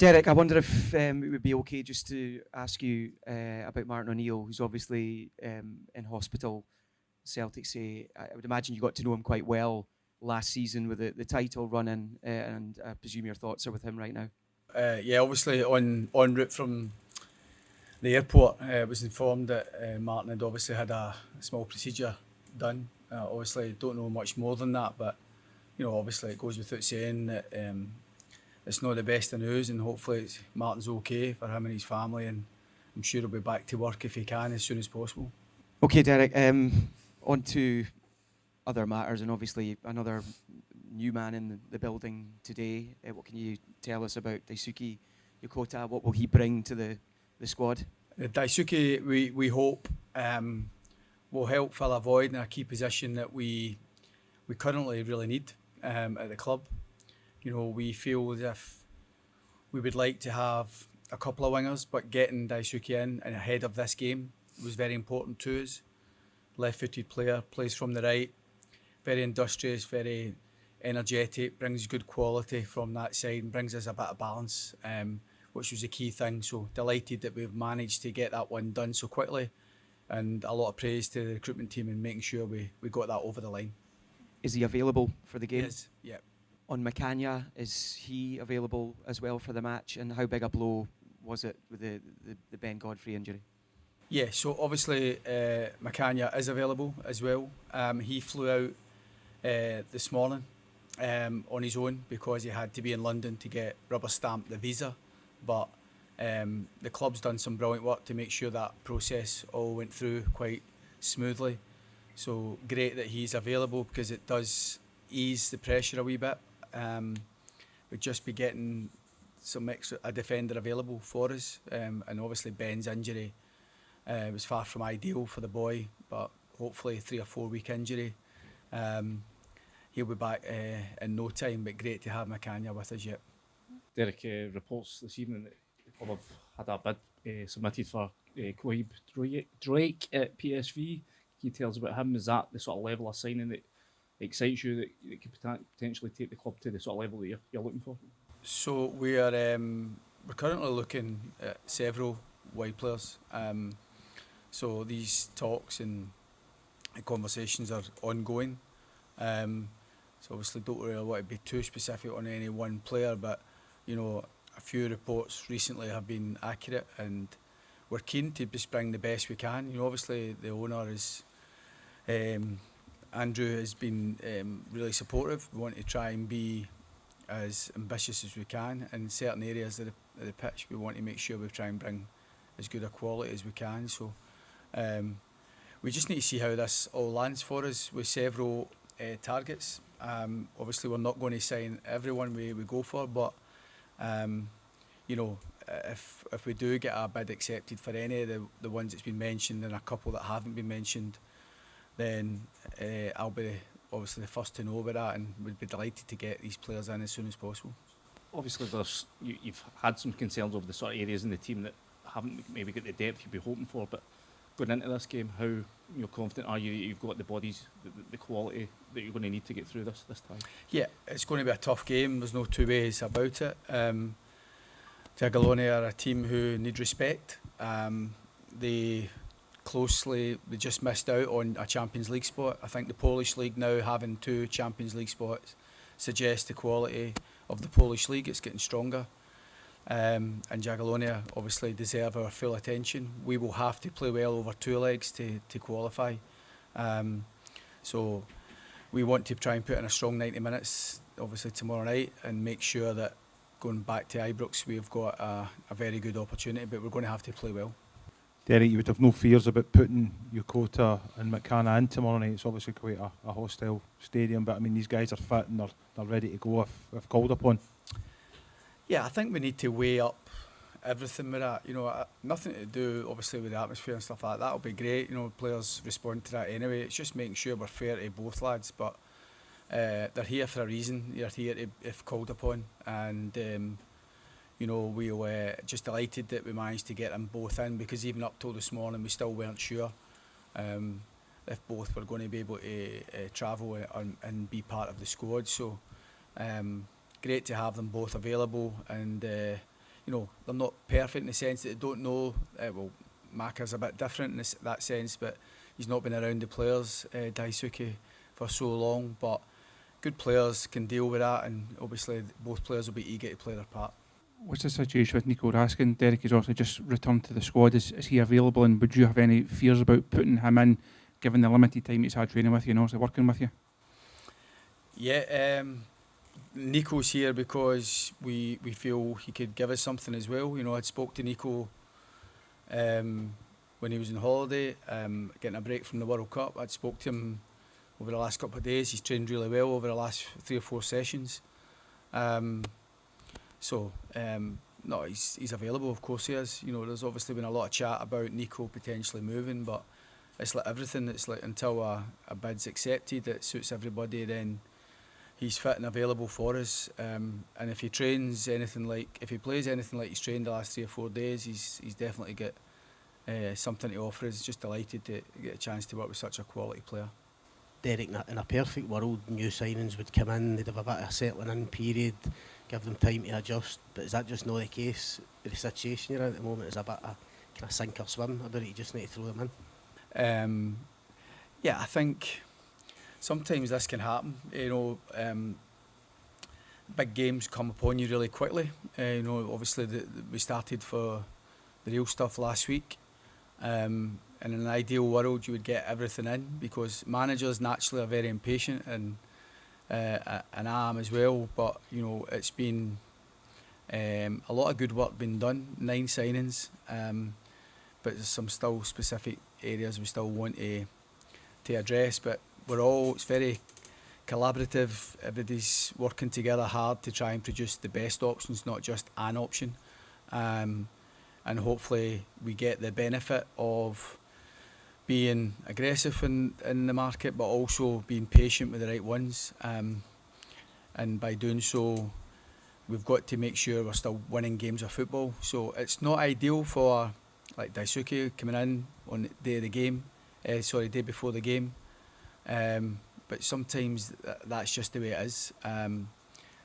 Derek, I wonder if it would be okay just to ask you about Martin O'Neill, who's obviously in hospital. Celtic say, I would imagine you got to know him quite well last season with the title run-in, and I presume your thoughts are with him right now. Yeah, obviously en route from the airport, I was informed that Martin had obviously had a small procedure done. Obviously, don't know much more than that, but obviously it goes without saying that it's not the best of news, and hopefully Martin's okay for him and his family, and I'm sure he'll be back to work if he can as soon as possible. Okay, Derek. On to other matters, and obviously another new man in the building today. What can you tell us about Daisuke Yokota? What will he bring to the squad? Daisuke, we hope, will help fill a void in a key position that we currently really need at the club. We feel as if we would like to have a couple of wingers, but getting Daisuke in and ahead of this game was very important to us. Left-footed player, plays from the right, very industrious, very energetic, brings good quality from that side and brings us a bit of balance, which was a key thing. So delighted that we've managed to get that one done so quickly, and a lot of praise to the recruitment team in making sure we got that over the line. Is he available for the game? Yes, yeah. On McInnes, is he available as well for the match? And how big a blow was it with the Ben Godfrey injury? Yeah, so obviously McInnes is available as well. He flew out this morning on his own because he had to be in London to get rubber stamped the visa. But the club's done some brilliant work to make sure that process all went through quite smoothly. So great that he's available because it does ease the pressure a wee bit. We'd just be getting a defender available for us, and obviously Ben's injury was far from ideal for the boy, but hopefully 3 or 4 week injury. He'll be back in no time, but great to have McInnes with us yet. Derek, reports this evening that the club have had a bid submitted for Quaib Drake at PSV. Can you tell us about him? Is that the sort of level of signing that excites you, that could potentially take the club to the sort of level that you're looking for? So we're currently looking at several wide players. So these talks and conversations are ongoing. So obviously don't really want to be too specific on any one player, but a few reports recently have been accurate, and we're keen to just bring the best we can. Obviously the owner is Andrew has been really supportive. We want to try and be as ambitious as we can in certain areas of the pitch. We want to make sure we try and bring as good a quality as we can. So we just need to see how this all lands for us with several targets. Obviously we're not going to sign everyone we go for, but if we do get a bid accepted for any of the ones that's been mentioned and a couple that haven't been mentioned, then I'll be obviously the first to know about that, and we'd be delighted to get these players in as soon as possible. Obviously you've had some concerns over the sort of areas in the team that haven't maybe got the depth you'd be hoping for, but going into this game, how confident are you that you've got the bodies, the quality that you're going to need to get through this time? Yeah, it's going to be a tough game. There's no two ways about it. Jagiellonia are a team who need respect. They just missed out on a Champions League spot. I think the Polish League now having 2 Champions League spots suggests the quality of the Polish League. It's getting stronger. And Jagiellonia obviously deserve our full attention. We will have to play well over 2 legs to qualify. So we want to try and put in a strong 90 minutes, obviously tomorrow night, and make sure that going back to Ibrox we've got a very good opportunity, but we're going to have to play well. Derek, you would have no fears about putting Yokota and McInnes in tomorrow night. It's obviously quite a hostile stadium, but I mean these guys are fit and they're ready to go if called upon. Yeah, I think we need to weigh up everything with that. Nothing to do obviously with the atmosphere and stuff like that. That'll be great. Players respond to that anyway. It's just making sure we're fair to both lads. But they're here for a reason. They're here if called upon, and we're just delighted that we managed to get them both in, because even up till this morning we still weren't sure if both were going to be able to travel and be part of the squad. So great to have them both available, and they're not perfect in the sense that they don't know. Well, Maka's a bit different in that sense, but he's not been around the players, Daisuke, for so long. But good players can deal with that, and obviously both players will be eager to play their part. What's the situation with Nico Raskin? Derek has also just returned to the squad. Is he available, and would you have any fears about putting him in, given the limited time he's had training with you and also working with you? Yeah, Nico's here because we feel he could give us something as well. I'd spoke to Nico when he was on holiday, getting a break from the World Cup. I'd spoke to him over the last couple of days. He's trained really well over the last 3 or 4 sessions. No, he's available, of course he is. There's obviously been a lot of chat about Nico potentially moving, but it's like everything. It's like until a bid's accepted that suits everybody, then he's fit and available for us. And if he plays anything like he's trained the last 3 or 4 days, he's definitely got something to offer us. Just delighted to get a chance to work with such a quality player. Derek, in a perfect world, new signings would come in, they'd have a bit of a settling in period, give them time to adjust, but is that just not the case with the situation you're in at the moment? Is a bit of kind of sink or swim about it, you just need to throw them in? Yeah, I think sometimes this can happen. Big games come upon you really quickly. Obviously we started for the real stuff last week. And in an ideal world, you would get everything in, because managers naturally are very impatient, and I am as well. But it's been a lot of good work being done. 9 signings, but there's some still specific areas we still want to address. But it's very collaborative. Everybody's working together hard to try and produce the best options, not just an option. And hopefully we get the benefit of being aggressive in the market, but also being patient with the right ones. And by doing so, we've got to make sure we're still winning games of football. So it's not ideal for like Daisuke coming in on the day of the game, day before the game. But sometimes that's just the way it is.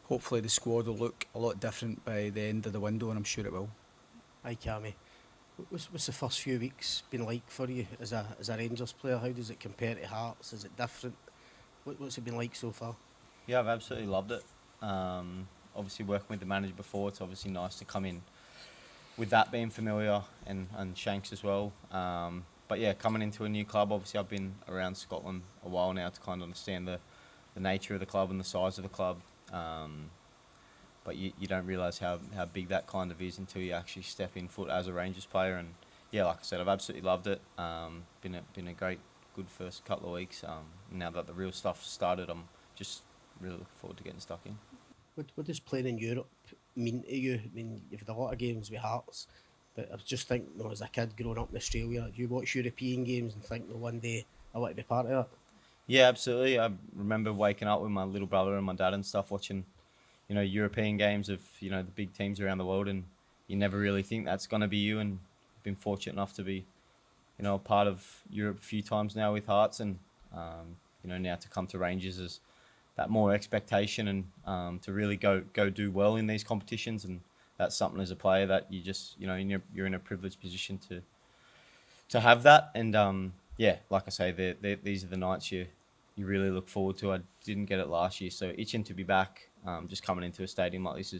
Hopefully the squad will look a lot different by the end of the window, and I'm sure it will. Hi Cammy, what's the first few weeks been like for you as a Rangers player? How does it compare to Hearts? Is it different? What's it been like so far? Yeah, I've absolutely loved it. Obviously working with the manager before, it's obviously nice to come in with that being familiar, and Shanks as well. But yeah, coming into a new club, obviously I've been around Scotland a while now to kind of understand the nature of the club and the size of the club. But you don't realise how big that kind of is until you actually step in foot as a Rangers player. And yeah, like I said, I've absolutely loved it. Been a good first couple of weeks. Now that the real stuff started, I'm just really looking forward to getting stuck in. What does playing in Europe mean to you? I mean, you've had a lot of games with Hearts, but I was just thinking, as a kid growing up in Australia, do you watch European games and think, one day I want to be part of that? Yeah, absolutely. I remember waking up with my little brother and my dad and stuff, watching European games of the big teams around the world, and you never really think that's going to be you. And I've been fortunate enough to be a part of Europe a few times now with Hearts, and now to come to Rangers is that more expectation, and to really go do well in these competitions. And that's something as a player that you just you're in a privileged position to have that. And yeah, like I say, these are the nights you really look forward to. I didn't get it last year, so itching to be back. Just coming into a stadium like this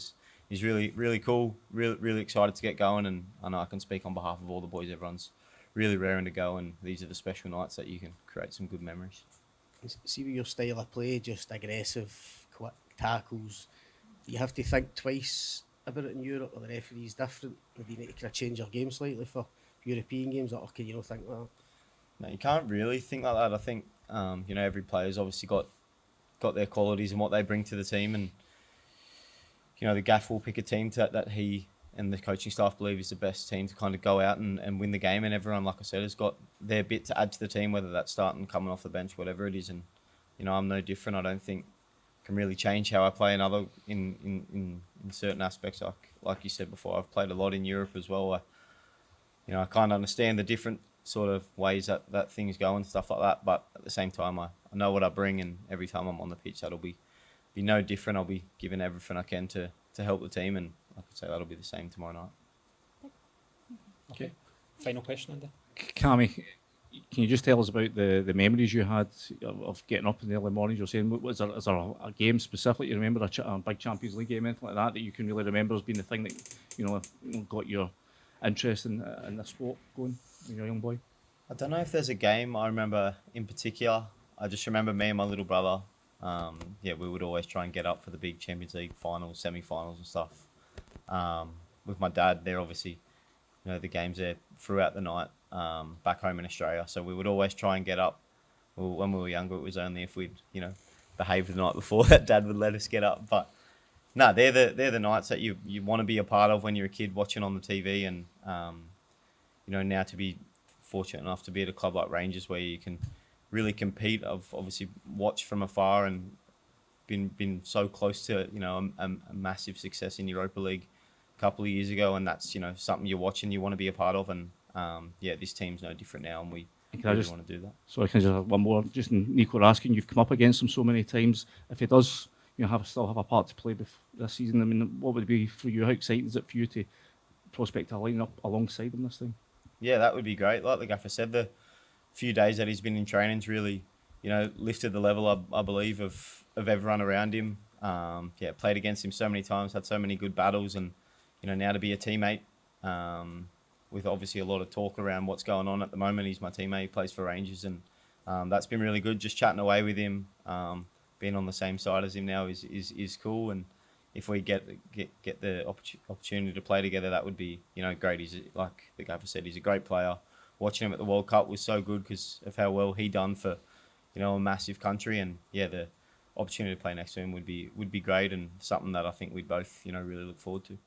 is really, really cool. Really excited to get going, and I know I can speak on behalf of all the boys. Everyone's really raring to go, and these are the special nights that you can create some good memories. See with your style of play, just aggressive, quick tackles, do you have to think twice about it in Europe? Are the referees different? Maybe you need to kind of change your game slightly for European games, or can you not think like that? No, you can't really think like that. I think every player's obviously got their qualities and what they bring to the team, and the gaff will pick a team that he and the coaching staff believe is the best team to kind of go out and win the game. And everyone, like I said, has got their bit to add to the team, whether that's starting, coming off the bench, whatever it is. And I'm no different. I don't think can really change how I play in certain aspects. Like you said before, I've played a lot in Europe as well. I kind of understand the different sort of ways that things go and stuff like that. But at the same time, I know what I bring, and every time I'm on the pitch, that'll be no different. I'll be giving everything I can to help the team, and I could say that'll be the same tomorrow night. Okay. Final question, Andy. Cammy, can you just tell us about the memories you had of getting up in the early mornings? You're saying, is there a game specifically you remember, a big Champions League game, anything like that you can really remember as being the thing that got your interest in the sport going when you're a young boy? I don't know if there's a game I remember in particular. I just remember me and my little brother. We would always try and get up for the big Champions League finals, semi-finals and stuff. With my dad, they're obviously, the games there throughout the night back home in Australia. So we would always try and get up. Well, when we were younger, it was only if we'd, behaved the night before that dad would let us get up. But no, they're the nights that you want to be a part of when you're a kid watching on the TV. And, now to be fortunate enough to be at a club like Rangers where you can really compete. I've obviously watched from afar and been so close to a massive success in Europa League a couple of years ago, and that's something you're watching, you want to be a part of, and this team's no different now, and we really want to do that. Sorry, can I just have one more? Just Nico asking, you've come up against him so many times. If he does, still have a part to play this season, I mean, what would it be for you? How exciting is it for you to prospect a line up alongside him this time? Yeah, that would be great. Like the gaffer said, the few days that he's been in training's really, lifted the level, I believe, of everyone around him. Played against him so many times, had so many good battles, and now to be a teammate, with obviously a lot of talk around what's going on at the moment. He's my teammate, he plays for Rangers, and that's been really good. Just chatting away with him, being on the same side as him now is cool. And if we get the opportunity to play together, that would be great. He's, like the gaffer said, he's a great player. Watching him at the World Cup was so good because of how well he done for a massive country, and the opportunity to play next to him would be great, and something that I think we'd both really look forward to.